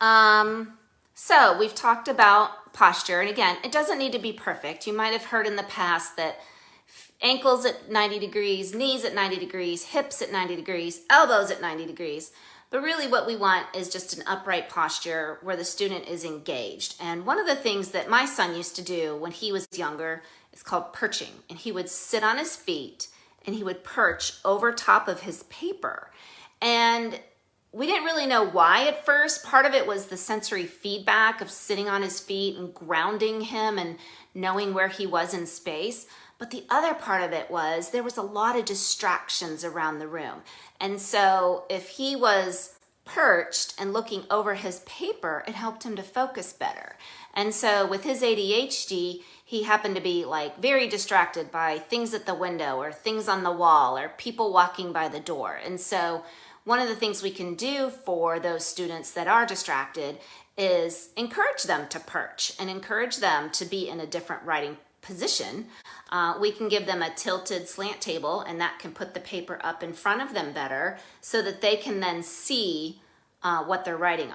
So we've talked about posture, and again, it doesn't need to be perfect. You might have heard in the past that ankles at 90 degrees, knees at 90 degrees, hips at 90 degrees, elbows at 90 degrees. But really what we want is just an upright posture where the student is engaged. And one of the things that my son used to do when he was younger is called perching. And he would sit on his feet and he would perch over top of his paper. And we didn't really know why at first. Part of it was the sensory feedback of sitting on his feet and grounding him and knowing where he was in space. But the other part of it was there was a lot of distractions around the room. And so if he was perched and looking over his paper, it helped him to focus better. And so with his ADHD, he happened to be like very distracted by things at the window or things on the wall or people walking by the door. And so one of the things we can do for those students that are distracted is encourage them to perch and encourage them to be in a different writing position. We can give them a tilted slant table, and that can put the paper up in front of them better so that they can then see what they're writing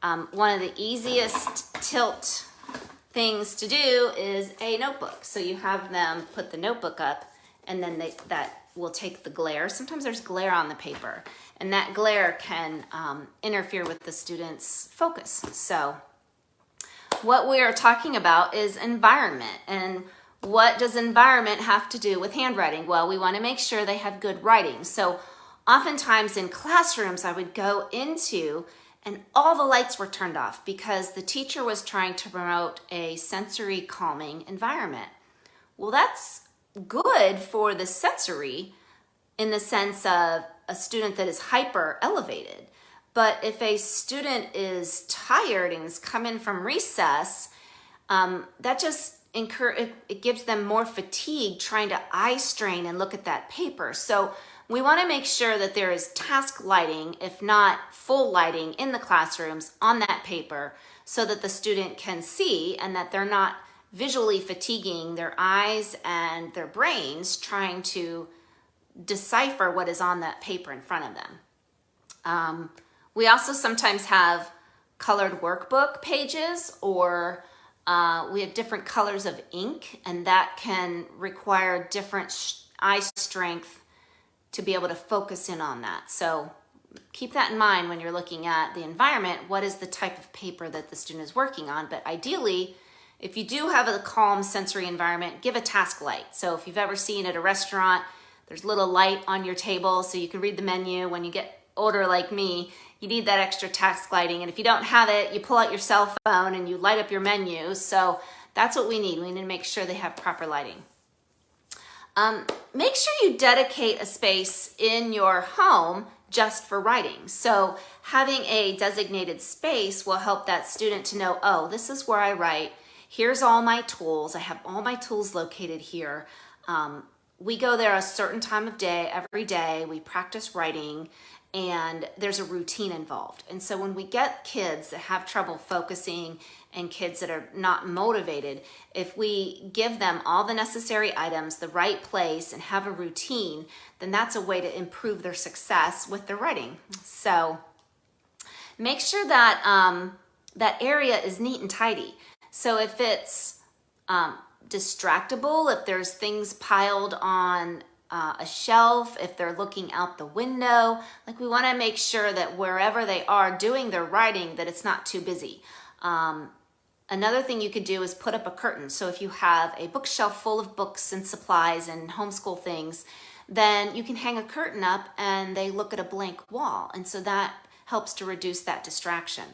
on. One of the easiest tilt things to do is a notebook. So you have them put the notebook up, and then that will take the glare. Sometimes there's glare on the paper, and that glare can interfere with the student's focus. So what we are talking about is environment. And what does environment have to do with handwriting? Well, we want to make sure they have good writing. So oftentimes in classrooms, I would go into and all the lights were turned off because the teacher was trying to promote a sensory calming environment. Well, that's good for the sensory in the sense of a student that is hyper elevated. But if a student is tired and is coming from recess, that just it gives them more fatigue trying to eye strain and look at that paper. So we want to make sure that there is task lighting, if not full lighting, in the classrooms on that paper so that the student can see and that they're not visually fatiguing their eyes and their brains trying to decipher what is on that paper in front of them. We also sometimes have colored workbook pages, or we have different colors of ink, and that can require different eye strength to be able to focus in on that. So keep that in mind when you're looking at the environment. What is the type of paper that the student is working on? But ideally, if you do have a calm sensory environment, give a task light. So if you've ever seen at a restaurant, there's a little light on your table so you can read the menu. When you get older like me, you need that extra task lighting. And if you don't have it, you pull out your cell phone and you light up your menu. So that's what we need. We need to make sure they have proper lighting. Make sure you dedicate a space in your home just for writing. So having a designated space will help that student to know, oh, this is where I write. Here's all my tools. I have all my tools located here. We go there a certain time of day, every day. We practice writing, and there's a routine involved. And so when we get kids that have trouble focusing and kids that are not motivated, if we give them all the necessary items, the right place, and have a routine, then that's a way to improve their success with their writing. So make sure that that area is neat and tidy. So if it's distractible, if there's things piled on a shelf, if they're looking out the window, like we want to make sure that wherever they are doing their writing, that it's not too busy. Another thing you could do is put up a curtain. So if you have a bookshelf full of books and supplies and homeschool things, then you can hang a curtain up and they look at a blank wall. And so that helps to reduce that distraction.